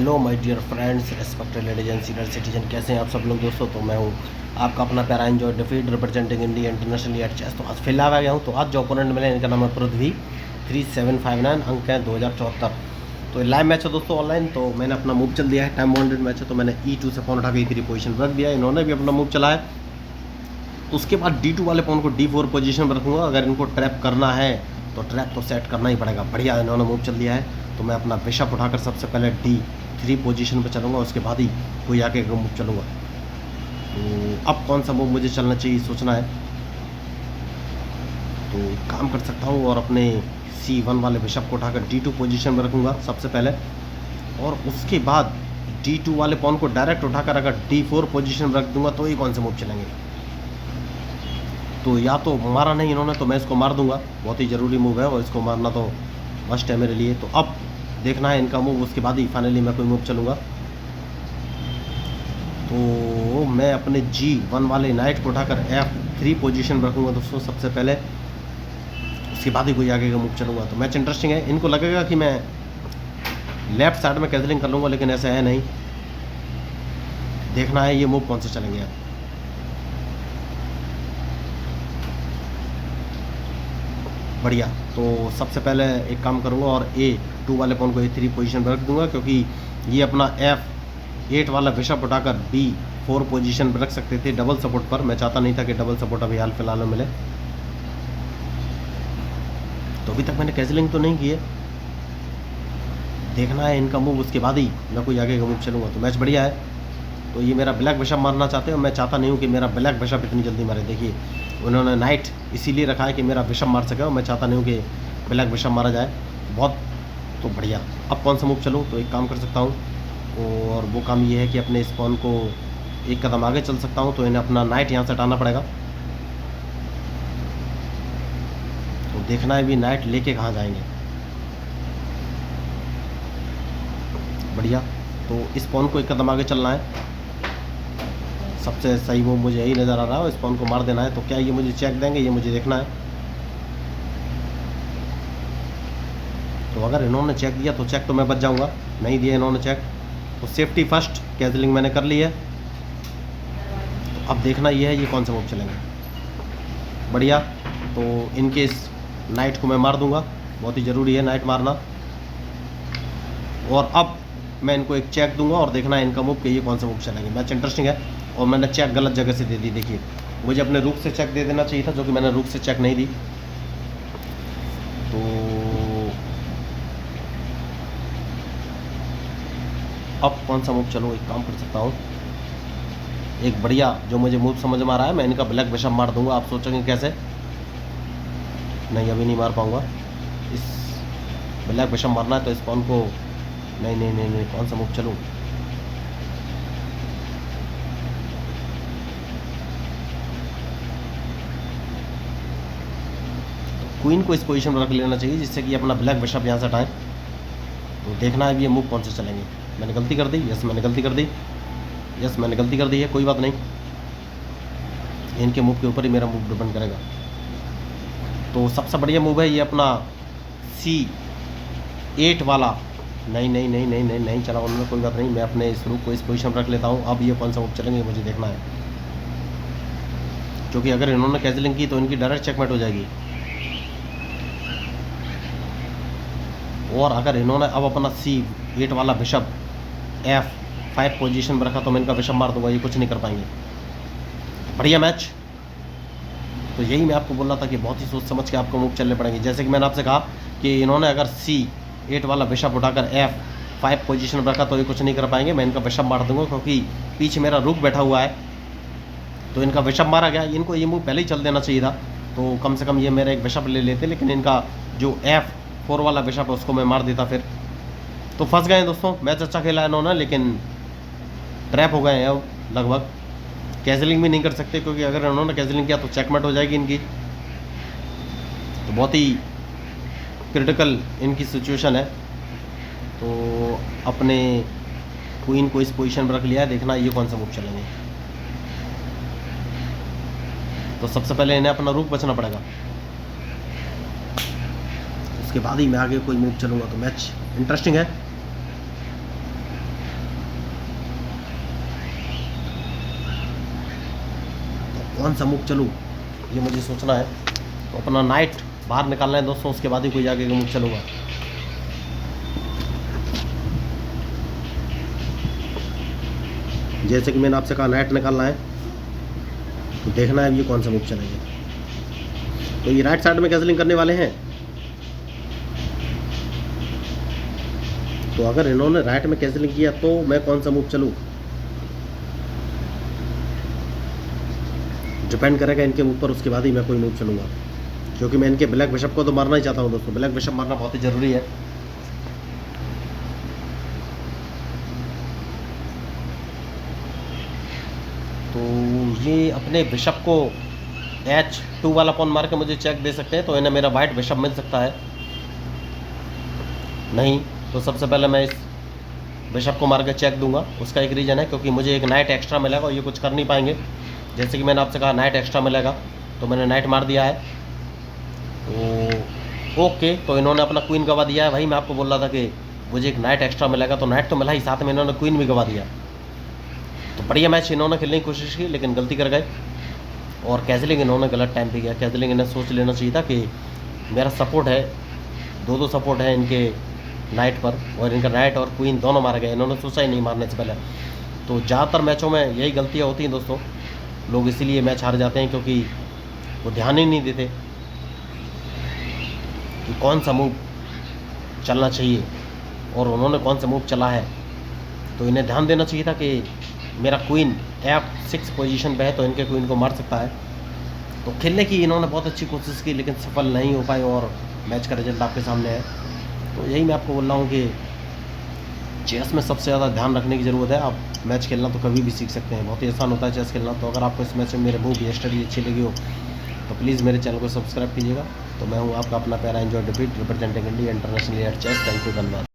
Hello my dear friends, respected ladies and senior citizen, कैसे हैं आप सब लोग दोस्तों। तो मैं हूं आपका अपना प्यारा enjoy defeat representing India internationally at chess. तो आज फिलहाल आ गया हूं। तो आज जो ओपोनेंट मिले इनका नाम है पृथ्वी 3759, अंक है 2074। तो लाइव मैच है दोस्तों ऑनलाइन। तो मैंने अपना मूव चल दिया है, टाइम बाउंडेड मैच है। तो मैंने E2 से पॉन उठा के E3 पोजीशन रख दिया। इन्होंने भी अपना मूव चला है। तो उसके बाद D2 वाले पॉन को D4 पोजीशन पर रखूँगा। अगर इनको ट्रैप करना है तो ट्रैप तो सेट करना ही पड़ेगा। बढ़िया इन्होंने मूव चल दिया है। तो मैं अपना बिशप उठाकर सबसे पहले D3 पोजीशन पर चलूँगा, उसके बाद ही कोई आके मूव चलूँगा। तो अब कौन सा मूव मुझे चलना चाहिए सोचना है। तो काम कर सकता हूँ और अपने C1 वाले बिशप को उठाकर D2 पोजीशन में रखूँगा सबसे पहले, और उसके बाद D2 वाले पॉन को डायरेक्ट उठाकर अगर D4 पोजीशन में रख दूंगा तो ही कौन से मूव चलेंगे। तो या तो मारा नहीं इन्होंने तो मैं इसको मार दूंगा, बहुत ही ज़रूरी मूव है और इसको मारना तो मस्ट है मेरे लिए। तो अब देखना है इनका मूव, उसके बाद ही फाइनली मैं कोई मूव चलूँगा। तो मैं अपने G1 वाले नाइट को उठाकर F3 पोजीशन रखूँगा दोस्तों सबसे पहले, उसके बाद ही कोई आगे का मूव चलूँगा। तो मैच इंटरेस्टिंग है। इनको लगेगा कि मैं लेफ्ट साइड में कैंसलिंग कर लूँगा, लेकिन ऐसा है नहीं। देखना है ये मूव कौन से चलेंगे। बढ़िया। तो सबसे पहले एक काम करूँगा और A2 वाले पॉन को A3 पोजीशन पर रख दूंगा, क्योंकि ये अपना F8 वाला बिशप उठाकर B4 पोजीशन पर रख सकते थे डबल सपोर्ट पर। मैं चाहता नहीं था कि डबल सपोर्ट अभी हाल फिलहाल में मिले। तो अभी तक मैंने कैंसलिंग तो नहीं की है, देखना है इनका मूव, उसके बाद ही मैं कोई आगे का मूव चलूँगा। तो मैच बढ़िया है। तो ये मेरा ब्लैक बिशप मारना चाहते हैं, मैं चाहता नहीं हूँ कि मेरा ब्लैक बिशप इतनी जल्दी मारे। देखिए उन्होंने नाइट इसीलिए रखा है कि मेरा बिशप मार सके, और मैं चाहता नहीं हूँ कि ब्लैक बिशप मारा जाए बहुत। तो बढ़िया। अब कौन सा मूव चलूँ। तो एक काम कर सकता हूँ, और वो काम ये है कि अपने इस पॉन को एक कदम आगे चल सकता हूँ। तो इन्हें अपना नाइट यहाँ से हटाना पड़ेगा। तो देखना है भी नाइट लेके कहाँ जाएंगे। बढ़िया। तो इस पॉन को एक कदम आगे चलना है, सबसे सही मूव मुझे यही नज़र आ रहा है। इस पॉन को मार देना है। तो क्या ये मुझे चेक देंगे, ये मुझे देखना है। तो अगर इन्होंने चेक दिया तो चेक तो मैं बच जाऊंगा, नहीं दिया इन्होंने चेक तो सेफ्टी फर्स्ट, कैंसलिंग मैंने कर ली है। तो अब देखना ये है ये कौन सा मूव चलेंगे। बढ़िया। तो इनके इस नाइट को मैं मार दूंगा, बहुत ही ज़रूरी है नाइट मारना। और अब मैं इनको एक चेक दूंगा और देखना है इनका मूव कि ये कौन सा मूव चलेंगे। मैच इंटरेस्टिंग है। और मैंने चेक गलत जगह से दे दी। देखिए मुझे अपने रूक से चेक दे देना चाहिए था, जो कि मैंने रूक से चेक नहीं दी। तो अब कौन सा मूव चलो, एक काम कर सकता हूँ, एक बढ़िया जो मुझे मूव समझ में आ रहा है, मैं इनका ब्लैक बिशप मार दूंगा। आप सोचेंगे कैसे, नहीं अभी नहीं मार पाऊंगा। इस ब्लैक बिशप मारना है तो इस पॉन को नहीं नहीं नहीं नहीं कौन सा मूव चलूँ। क्वीन को इस पोजीशन में रख लेना चाहिए, जिससे कि अपना ब्लैक बिशप यहाँ से हटाएं। तो देखना है ये मूव कौन से चलेंगे। मैंने गलती कर दी, यस मैंने गलती कर दी, यस मैंने गलती कर दी है, कोई बात नहीं। इनके मूव के ऊपर ही मेरा मूव डिपेंड करेगा। तो सबसे बढ़िया मूव है ये अपना C8 वाला। नहीं नहीं नहीं नहीं नहीं नहीं चला उन्होंने, कोई बात नहीं। मैं अपने इस रूक को इस पोजीशन पर रख लेता हूँ। अब ये कौन सा मूव चलेंगे मुझे देखना है, क्योंकि अगर इन्होंने कैंसलिंग की तो इनकी डायरेक्ट चेकमेट हो जाएगी। और अगर इन्होंने अब अपना C8 वाला बिशप F5 पोजीशन में रखा तो मैं इनका बिशप मार दूंगा, ये कुछ नहीं कर पाएंगे। बढ़िया मैच। तो यही मैं आपको बोल रहा था कि बहुत ही सोच समझ के आपको मूव चलने पड़ेंगे। जैसे कि मैंने आपसे कहा कि इन्होंने अगर C8 वाला बिशप उठाकर F5 पोजीशन में रखा तो ये कुछ नहीं कर पाएंगे। मैं इनका बिशप मार दूंगा, क्योंकि पीछे मेरा रुक बैठा हुआ है। तो इनका बिशप मारा गया। इनको ये मूव पहले ही चल देना चाहिए था, तो कम से कम ये मेरा एक बिशप ले लेते, लेकिन इनका जो F4 वाला बिशप है उसको मैं मार देता फिर। तो फंस गए हैं दोस्तों। मैच अच्छा खेला है इन्होंने, लेकिन ट्रैप हो गए हैं अब लगभग। कैंसलिंग भी नहीं कर सकते, क्योंकि अगर इन्होंने कैंसलिंग किया तो चेकमेट हो जाएगी इनकी। तो बहुत ही क्रिटिकल इनकी सिचुएशन है। तो अपने क्वीन को इस पोजीशन पर रख लिया है, देखना ये कौन सा मूव चलेंगे। तो सबसे पहले इन्हें अपना रूक बचना पड़ेगा, उसके बाद ही मैं आगे कोई मूव चलूँगा। तो मैच इंटरेस्टिंग है। कौन सा मूव चलूँ ये मुझे सोचना है। तो अपना नाइट बाहर निकालना है दोस्तों, उसके बाद ही कोई आगे का मूव चलूँगा। जैसे कि मैंने आपसे कहा नाइट निकालना है, तो देखना है ये कौन सा मूव चलेंगे। तो ये राइट साइड में कैंसलिंग करने वाले हैं, तो अगर इन्होंने राइट में कैंसलिंग किया तो मैं कौन सा मूव चलूँ, डिपेंड करेगा इनके मूव पर, उसके बाद ही मैं कोई मूव चलूँगा। क्योंकि मैं इनके ब्लैक बिशप को तो मारना ही चाहता हूँ दोस्तों, ब्लैक बिशप मारना बहुत ही ज़रूरी है। तो ये अपने बिशप को H2 वाला पॉन मार के मुझे चेक दे सकते हैं, तो इन्हें मेरा वाइट बिशप मिल सकता है। नहीं तो सबसे पहले मैं इस बिशप को मार के चेक दूंगा। उसका एक रीज़न है क्योंकि मुझे एक नाइट एक्स्ट्रा मिलेगा और ये कुछ कर नहीं पाएंगे। जैसे कि मैंने आपसे कहा नाइट एक्स्ट्रा मिलेगा, तो मैंने नाइट मार दिया है। तो ओके, तो इन्होंने अपना क्वीन गवा दिया है। वही मैं आपको बोल रहा था कि मुझे एक नाइट एक्स्ट्रा मिलेगा, तो नाइट तो मिला ही, साथ में इन्होंने क्वीन भी गवा दिया। तो बढ़िया मैच इन्होंने खेलने की कोशिश की लेकिन गलती कर गए, और कैसलिंग इन्होंने गलत टाइम पे किया। कैसलिंग इन्हें सोच लेना चाहिए था कि मेरा सपोर्ट है, दो सपोर्ट है इनके नाइट पर, और इनका नाइट और क्वीन दोनों मार गए। इन्होंने सोचा ही नहीं मारने से पहले। तो ज़्यादातर मैचों में यही गलतियाँ होती हैं दोस्तों, लोग इसीलिए मैच हार जाते हैं क्योंकि वो ध्यान ही नहीं देते कि कौन सा मूव चलना चाहिए और उन्होंने कौन सा मूव चला है। तो इन्हें ध्यान देना चाहिए था कि मेरा क्वीन F6 पोजीशन पे है, तो इनके क्वीन को मार सकता है। तो खेलने की इन्होंने बहुत अच्छी कोशिश की लेकिन सफल नहीं हो पाए, और मैच का रिजल्ट आपके सामने है। तो यही मैं आपको बोल रहा हूँ कि चेस में सबसे ज़्यादा ध्यान रखने की ज़रूरत है। आप मैच खेलना तो कभी भी सीख सकते हैं, बहुत ही आसान होता है चेस खेलना। तो अगर आपको इस मैच में मेरे मूव या स्टडी अच्छी लगी हो तो प्लीज़ मेरे चैनल को सब्सक्राइब कीजिएगा। तो मैं हूँ आपका अपना प्यारा enjoy defeat representing India international at chess. Thank you, धन्यवाद।